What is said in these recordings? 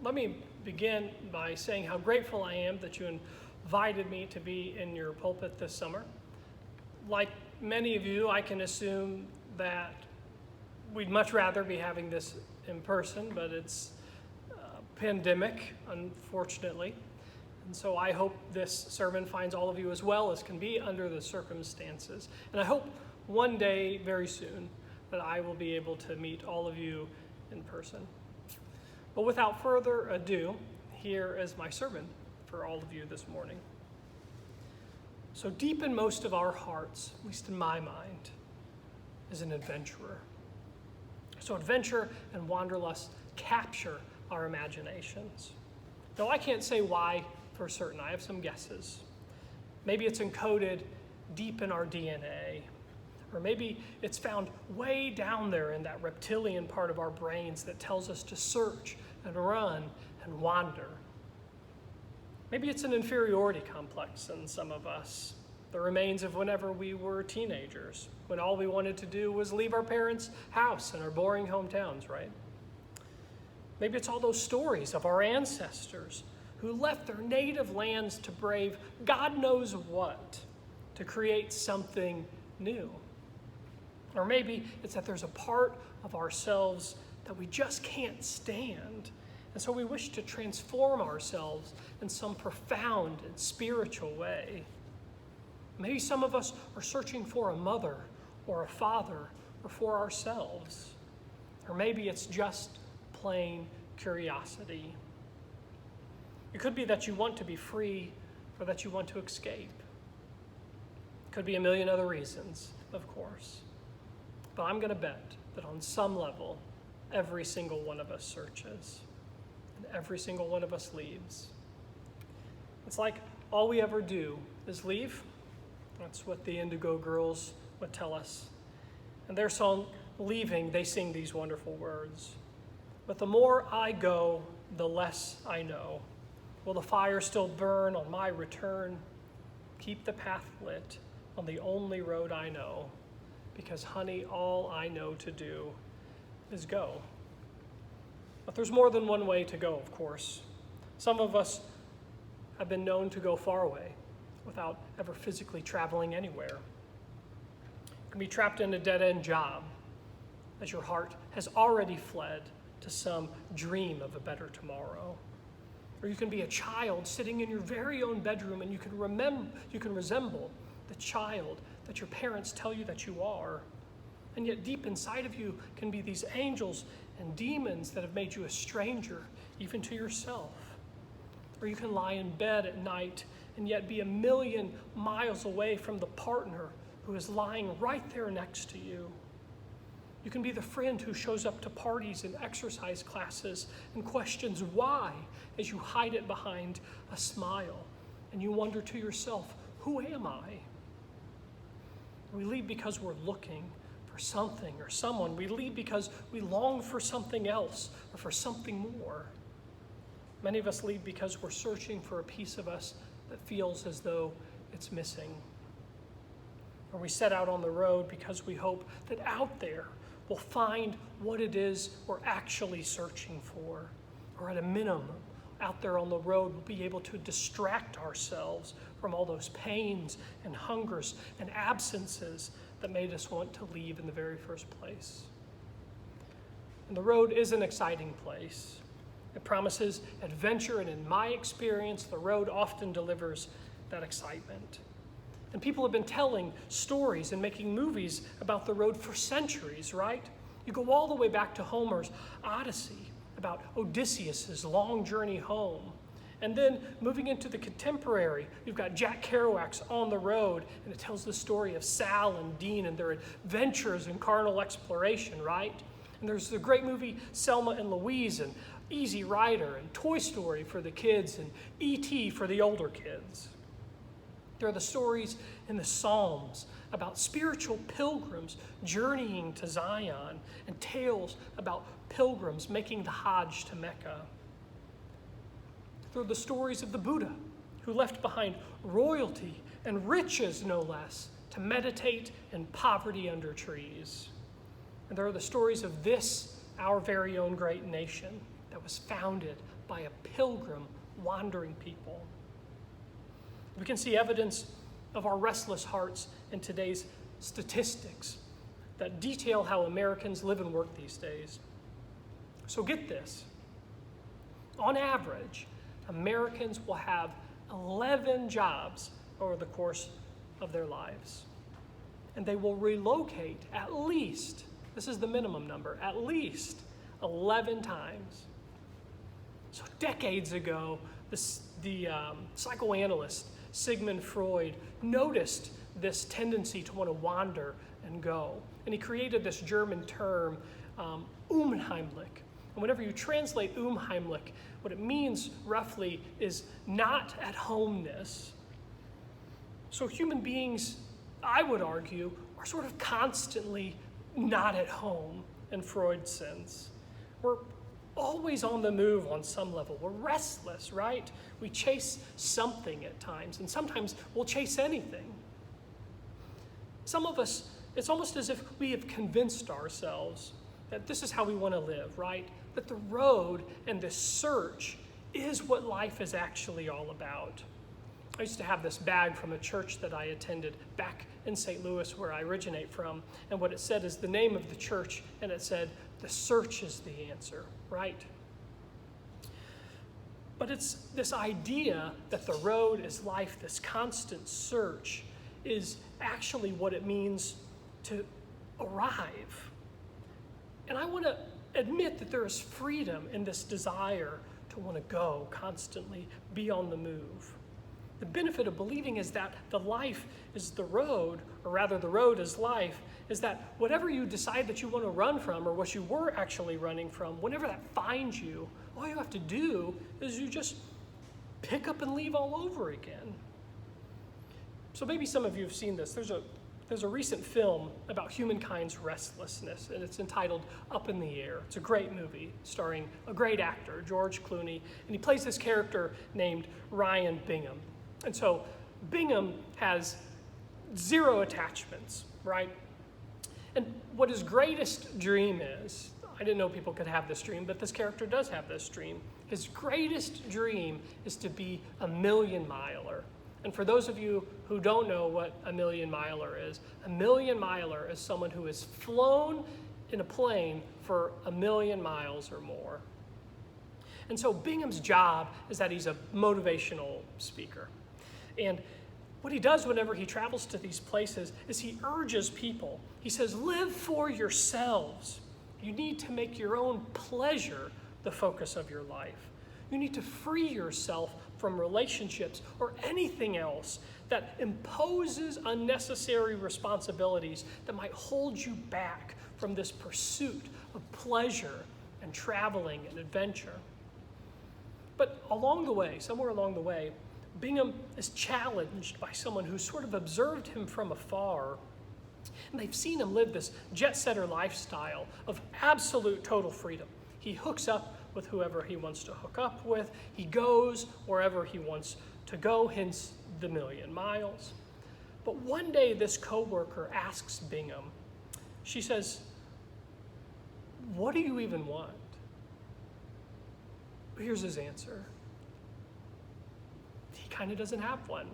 Let me begin by saying how grateful I am that you invited me to be in your pulpit this summer. Like many of you, I can assume that we'd much rather be having this in person, but it's a pandemic, unfortunately. And so I hope this sermon finds all of you as well as can be under the circumstances. And I hope one day, very soon, that I will be able to meet all of you in person. But without further ado, here is my sermon for all of you this morning. So deep in most of our hearts, at least in my mind, is an adventurer. So adventure and wanderlust capture our imaginations. Now, I can't say why for certain. I have some guesses. Maybe it's encoded deep in our DNA. Or maybe it's found way down there in that reptilian part of our brains that tells us to search and run and wander. Maybe it's an inferiority complex in some of us, the remains of whenever we were teenagers, when all we wanted to do was leave our parents' house in our boring hometowns, right? Maybe it's all those stories of our ancestors who left their native lands to brave God knows what, to create something new. Or maybe it's that there's a part of ourselves that we just can't stand. And so we wish to transform ourselves in some profound and spiritual way. Maybe some of us are searching for a mother or a father or for ourselves. Or maybe it's just plain curiosity. It could be that you want to be free or that you want to escape. It could be a million other reasons, of course. But I'm going to bet that on some level, every single one of us searches, and every single one of us leaves. It's like all we ever do is leave. That's what the Indigo Girls would tell us. And their song, Leaving, they sing these wonderful words. But the more I go, the less I know. Will the fire still burn on my return? Keep the path lit on the only road I know. Because, honey, all I know to do is go. But there's more than one way to go, of course. Some of us have been known to go far away without ever physically traveling anywhere. You can be trapped in a dead-end job as your heart has already fled to some dream of a better tomorrow. Or you can be a child sitting in your very own bedroom and you can resemble the child that your parents tell you that you are. And yet deep inside of you can be these angels and demons that have made you a stranger, even to yourself. Or you can lie in bed at night and yet be a million miles away from the partner who is lying right there next to you. You can be the friend who shows up to parties and exercise classes and questions why as you hide it behind a smile. And you wonder to yourself, who am I? We leave because we're looking for something or someone. We leave because we long for something else or for something more. Many of us leave because we're searching for a piece of us that feels as though it's missing. Or we set out on the road because we hope that out there we'll find what it is we're actually searching for. Or at a minimum, out there on the road, we'll be able to distract ourselves from all those pains and hungers and absences that made us want to leave in the very first place. And the road is an exciting place. It promises adventure, and in my experience, the road often delivers that excitement. And people have been telling stories and making movies about the road for centuries, right? You go all the way back to Homer's Odyssey, about Odysseus' long journey home. And then moving into the contemporary, you've got Jack Kerouac's On the Road, and it tells the story of Sal and Dean and their adventures in carnal exploration, right? And there's the great movie Selma and Louise, and Easy Rider, and Toy Story for the kids, and E.T. for the older kids. There are the stories in the Psalms about spiritual pilgrims journeying to Zion, and tales about pilgrims making the Hajj to Mecca. There are the stories of the Buddha, who left behind royalty and riches, no less, to meditate in poverty under trees. And there are the stories of this, our very own great nation, that was founded by a pilgrim wandering people. We can see evidence of our restless hearts in today's statistics that detail how Americans live and work these days. So get this. On average, Americans will have 11 jobs over the course of their lives. And they will relocate at least, this is the minimum number, at least 11 times. So decades ago, the psychoanalyst Sigmund Freud noticed this tendency to want to wander and go. And he created this German term, Unheimlich. And whenever you translate Unheimlich, what it means roughly is not at homeness. So human beings, I would argue, are sort of constantly not at home in Freud's sense. We're always on the move on some level. We're restless, right? We chase something at times, and sometimes we'll chase anything. Some of us, it's almost as if we have convinced ourselves that this is how we want to live, right? That the road and the search is what life is actually all about. I used to have this bag from a church that I attended back in St. Louis, where I originate from, and what it said is the name of the church, and it said, "The search is the answer," right? But it's this idea that the road is life, this constant search, is actually what it means to arrive. And I want to admit that there is freedom in this desire to want to go constantly, be on the move. The benefit of believing is that the life is the road, or rather the road is life, is that whatever you decide that you want to run from, or what you were actually running from, whenever that finds you, all you have to do is you just pick up and leave all over again. So maybe some of you have seen this. There's a recent film about humankind's restlessness, and it's entitled Up in the Air. It's a great movie starring a great actor, George Clooney, and he plays this character named Ryan Bingham. And so Bingham has 0 attachments, right? And what his greatest dream is, I didn't know people could have this dream, but this character does have this dream. His greatest dream is to be a million-miler. And for those of you who don't know what a million-miler is someone who has flown in a plane for 1,000,000 miles or more. And so Bingham's job is that he's a motivational speaker. And what he does whenever he travels to these places is he urges people. He says, live for yourselves. You need to make your own pleasure the focus of your life. You need to free yourself from relationships or anything else that imposes unnecessary responsibilities that might hold you back from this pursuit of pleasure and traveling and adventure. But somewhere along the way, Bingham is challenged by someone who sort of observed him from afar, and they've seen him live this jet-setter lifestyle of absolute total freedom. He hooks up with whoever he wants to hook up with. He goes wherever he wants to go, hence the 1,000,000 miles. But one day this coworker asks Bingham, she says, "What do you even want?" Here's his answer. He kind of doesn't have one.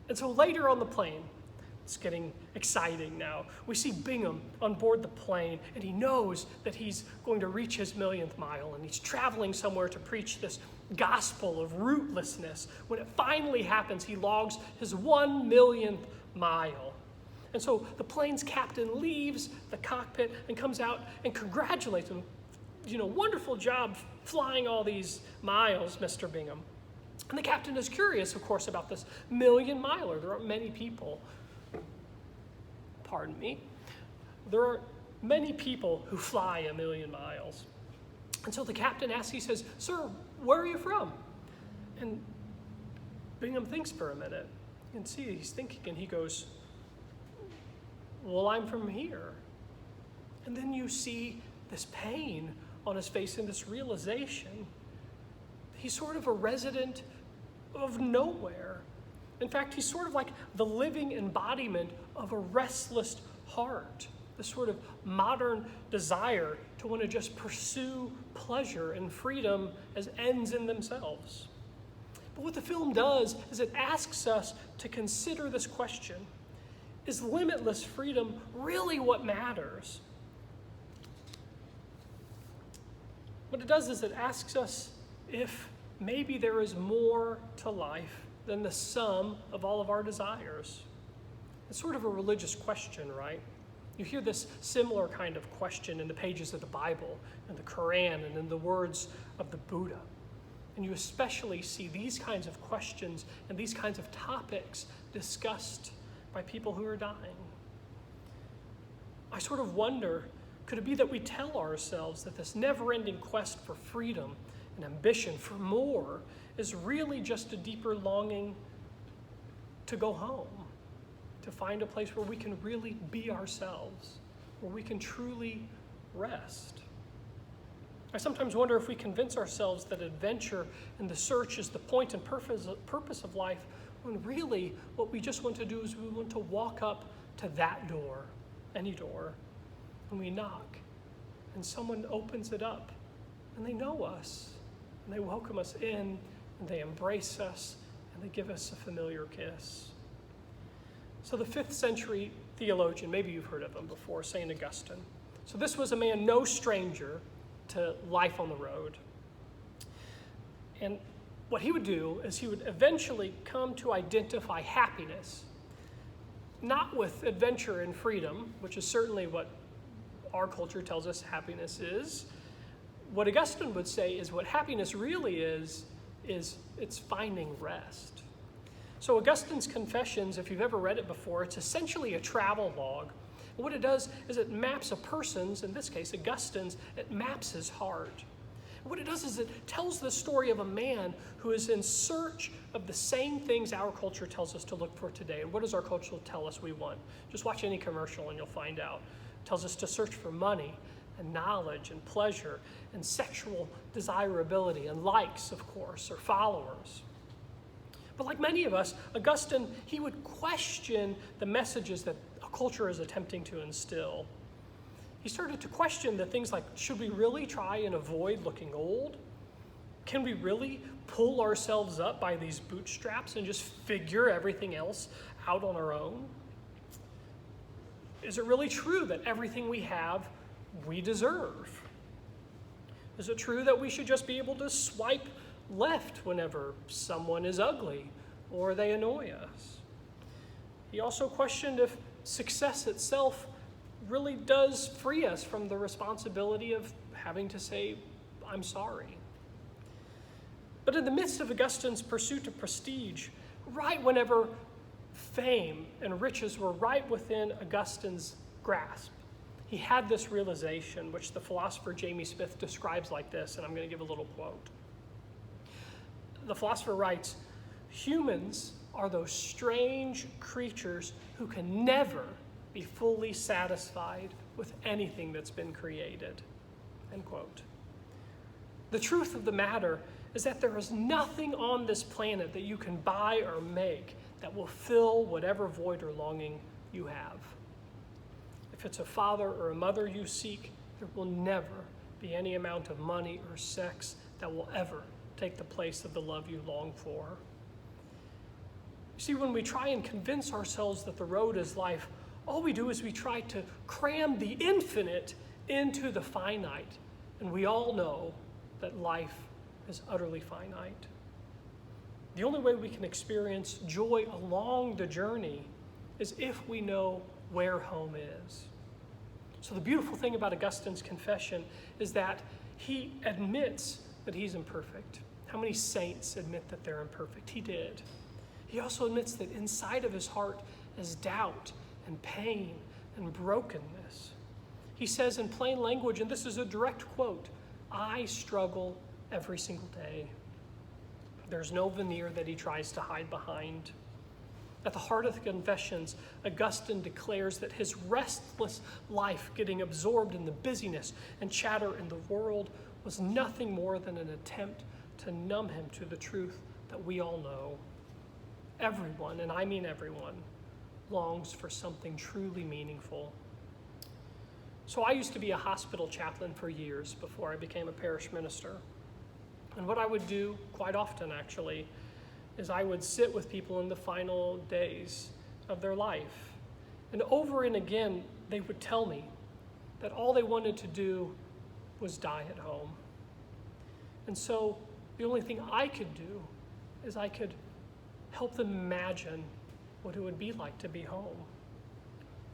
And so later on the plane, it's getting exciting now. We see Bingham on board the plane, and he knows that he's going to reach his 1,000,000th mile, and he's traveling somewhere to preach this gospel of rootlessness. When it finally happens, he logs his 1,000,000th mile. And so the plane's captain leaves the cockpit and comes out and congratulates him. Wonderful job flying all these miles, Mr. Bingham. And the captain is curious, of course, about this 1,000,000-miler. There aren't many people. There aren't many people who fly 1,000,000 miles. And so the captain asks, he says, "Sir, where are you from?" And Bingham thinks for a minute. You can see he's thinking, and he goes, "Well, I'm from here." And then you see this pain on his face and this realization. He's sort of a resident of nowhere. In fact, he's sort of like the living embodiment of a restless heart. this sort of modern desire to want to just pursue pleasure and freedom as ends in themselves. But what the film does is it asks us to consider this question: is limitless freedom really what matters? What it does is it asks us if maybe there is more to life than the sum of all of our desires. It's sort of a religious question, right? You hear this similar kind of question in the pages of the Bible, in the Quran, and in the words of the Buddha. And you especially see these kinds of questions and these kinds of topics discussed by people who are dying. I sort of wonder, could it be that we tell ourselves that this never-ending quest for freedom and ambition for more is really just a deeper longing to go home, to find a place where we can really be ourselves, where we can truly rest? I sometimes wonder if we convince ourselves that adventure and the search is the point and purpose of life, when really what we just want to do is we want to walk up to that door, any door, and we knock, and someone opens it up, and they know us, and they welcome us in, and they embrace us, and they give us a familiar kiss. So the 5th century theologian, maybe you've heard of him before, St. Augustine. So this was a man no stranger to life on the road. And what he would do is he would eventually come to identify happiness, not with adventure and freedom, which is certainly what our culture tells us happiness is. What Augustine would say is what happiness really is it's finding rest. So Augustine's Confessions, if you've ever read it before, it's essentially a travel log. And what it does is it maps a person's, in this case Augustine's, it maps his heart. And what it does is it tells the story of a man who is in search of the same things our culture tells us to look for today. And what does our culture tell us we want? Just watch any commercial and you'll find out. It tells us to search for money and knowledge and pleasure and sexual desirability and likes, of course, or followers. But like many of us, Augustine, he would question the messages that a culture is attempting to instill. He started to question the things like, should we really try and avoid looking old? Can we really pull ourselves up by these bootstraps and just figure everything else out on our own? Is it really true that everything we have, we deserve? Is it true that we should just be able to swipe left whenever someone is ugly or they annoy us? He also questioned if success itself really does free us from the responsibility of having to say, I'm sorry. But in the midst of Augustine's pursuit of prestige, right whenever fame and riches were right within Augustine's grasp, he had this realization, which the philosopher Jamie Smith describes like this, and I'm going to give a little quote. The philosopher writes, "Humans are those strange creatures who can never be fully satisfied with anything that's been created." End quote. The truth of the matter is that there is nothing on this planet that you can buy or make that will fill whatever void or longing you have. If it's a father or a mother you seek, there will never be any amount of money or sex that will ever take the place of the love you long for. You see, when we try and convince ourselves that the road is life, all we do is we try to cram the infinite into the finite. And we all know that life is utterly finite. The only way we can experience joy along the journey is if we know where home is. So the beautiful thing about Augustine's confession is that he admits that he's imperfect. How many saints admit that they're imperfect? He did. He also admits that inside of his heart is doubt and pain and brokenness. He says in plain language, and this is a direct quote, "I struggle every single day." There's no veneer that he tries to hide behind. At the heart of the Confessions, Augustine declares that his restless life, getting absorbed in the busyness and chatter in the world, was nothing more than an attempt to numb him to the truth that we all know. Everyone, and I mean everyone, longs for something truly meaningful. So I used to be a hospital chaplain for years before I became a parish minister. And what I would do, quite often actually, is I would sit with people in the final days of their life. And over and again, they would tell me that all they wanted to do was die at home. And so the only thing I could do is I could help them imagine what it would be like to be home.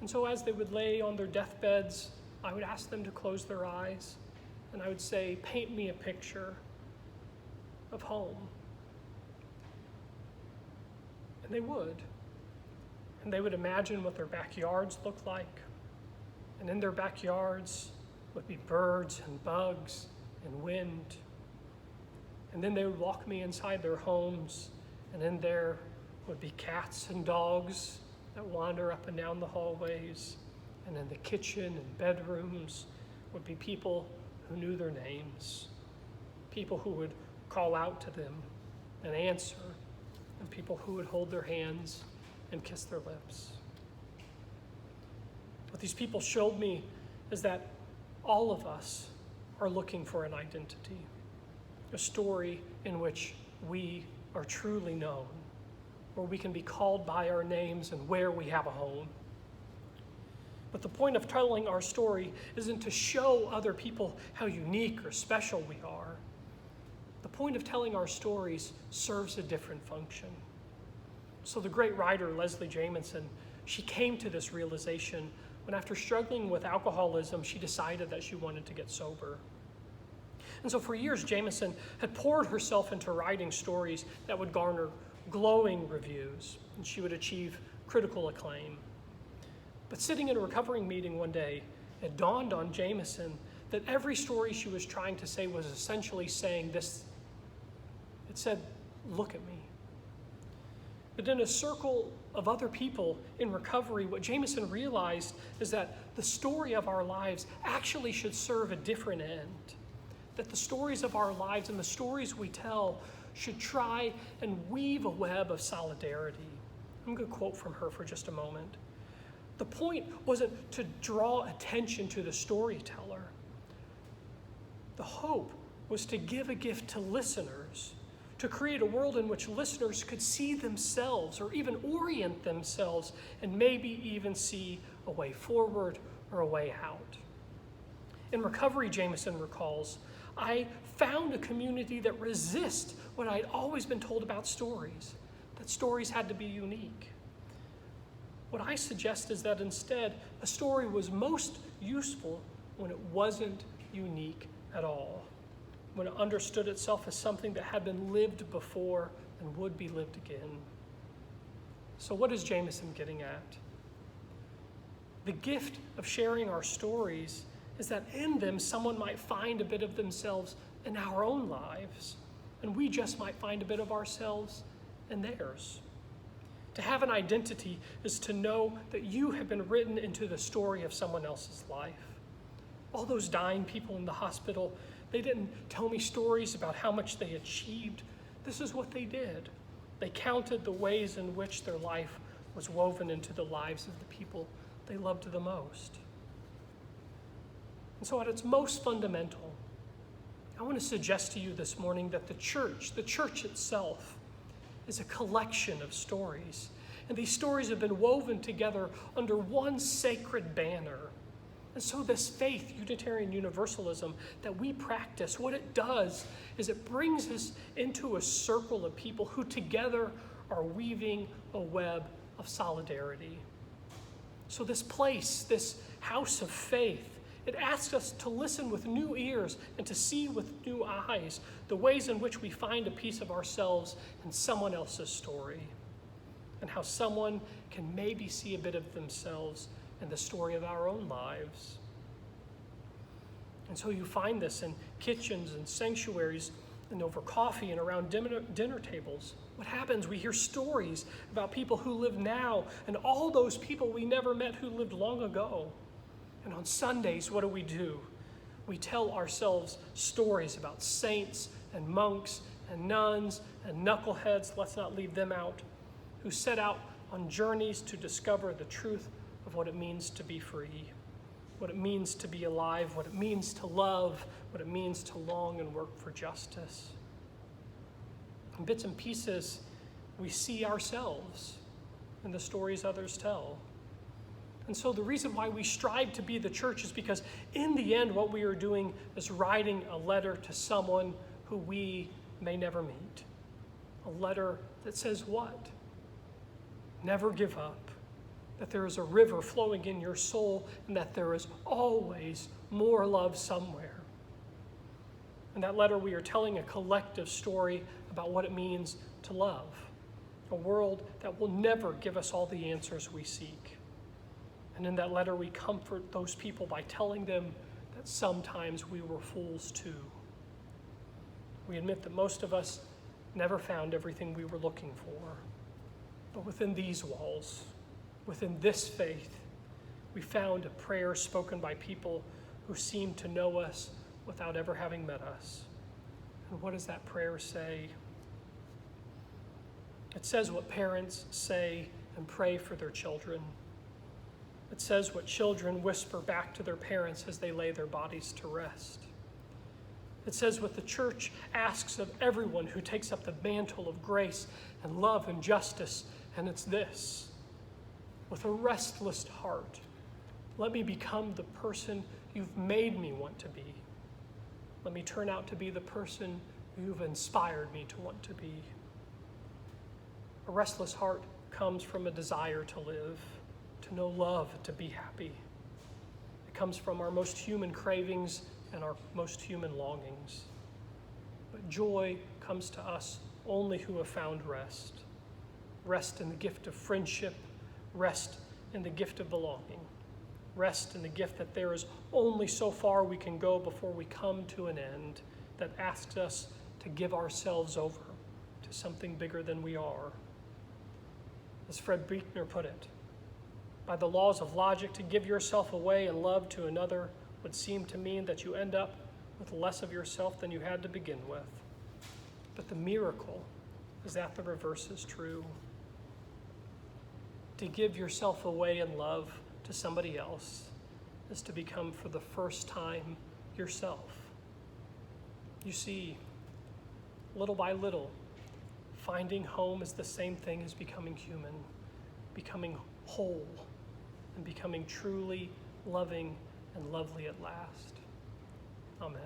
And so as they would lay on their deathbeds, I would ask them to close their eyes, and I would say, paint me a picture of home. And they would. And they would imagine what their backyards looked like. And in their backyards would be birds and bugs and wind. And then they would walk me inside their homes, and in there would be cats and dogs that wander up and down the hallways. And in the kitchen and bedrooms would be people who knew their names, people who would call out to them and answer, and people who would hold their hands and kiss their lips. What these people showed me is that all of us are looking for an identity, a story in which we are truly known, where we can be called by our names and where we have a home. But the point of telling our story isn't to show other people how unique or special we are. The point of telling our stories serves a different function. So the great writer Leslie Jaminson, she came to this realization when, after struggling with alcoholism, she decided that she wanted to get sober. And so for years, Jaminson had poured herself into writing stories that would garner glowing reviews, and she would achieve critical acclaim. But sitting in a recovery meeting one day, it dawned on Jaminson that every story she was trying to say was essentially saying this. It said, look at me. But in a circle of other people in recovery, what Jaminson realized is that the story of our lives actually should serve a different end. That the stories of our lives and the stories we tell should try and weave a web of solidarity. I'm going to quote from her for just a moment. The point wasn't to draw attention to the storyteller. The hope was to give a gift to listeners, to create a world in which listeners could see themselves or even orient themselves and maybe even see a way forward or a way out. In recovery, Jaminson recalls, I found a community that resists what I'd always been told about stories, that stories had to be unique. What I suggest is that instead, a story was most useful when it wasn't unique at all, when it understood itself as something that had been lived before and would be lived again. So what is Jaminson getting at? The gift of sharing our stories is that in them, someone might find a bit of themselves in our own lives, and we just might find a bit of ourselves in theirs. To have an identity is to know that you have been written into the story of someone else's life. All those dying people in the hospital, they didn't tell me stories about how much they achieved. This is what they did. They counted the ways in which their life was woven into the lives of the people they loved the most. And so at its most fundamental, I want to suggest to you this morning that the church itself, is a collection of stories. And these stories have been woven together under one sacred banner. And so this faith, Unitarian Universalism, that we practice, what it does is it brings us into a circle of people who together are weaving a web of solidarity. So this place, this house of faith, it asks us to listen with new ears and to see with new eyes the ways in which we find a piece of ourselves in someone else's story, and how someone can maybe see a bit of themselves in the story of our own lives. And so you find this in kitchens and sanctuaries and over coffee and around dinner tables. What happens? We hear stories about people who live now and all those people we never met who lived long ago. And on Sundays, what do? We tell ourselves stories about saints and monks and nuns and knuckleheads, let's not leave them out, who set out on journeys to discover the truth of what it means to be free. what it means to be alive, what it means to love, what it means to long and work for justice. In bits and pieces, we see ourselves in the stories others tell. And so the reason why we strive to be the church is because in the end, what we are doing is writing a letter to someone who we may never meet. A letter that says what? Never give up. That there is a river flowing in your soul and that there is always more love somewhere. In that letter, we are telling a collective story about what it means to love. A world that will never give us all the answers we seek. And in that letter, we comfort those people by telling them that sometimes we were fools too. We admit that most of us never found everything we were looking for. But within these walls, within this faith, we found a prayer spoken by people who seemed to know us without ever having met us. And what does that prayer say? It says what parents say and pray for their children. It says what children whisper back to their parents as they lay their bodies to rest. It says what the church asks of everyone who takes up the mantle of grace and love and justice, and it's this: with a restless heart, let me become the person you've made me want to be. Let me turn out to be the person you've inspired me to want to be. A restless heart comes from a desire to live, to know love, to be happy. It comes from our most human cravings and our most human longings. But joy comes to us only who have found rest. Rest in the gift of friendship, rest in the gift of belonging, rest in the gift that there is only so far we can go before we come to an end that asks us to give ourselves over to something bigger than we are. As Fred Buechner put it, by the laws of logic, to give yourself away in love to another would seem to mean that you end up with less of yourself than you had to begin with. But the miracle is that the reverse is true. To give yourself away in love to somebody else is to become for the first time yourself. You see, little by little, finding home is the same thing as becoming human, becoming whole, and becoming truly loving and lovely at last. Amen.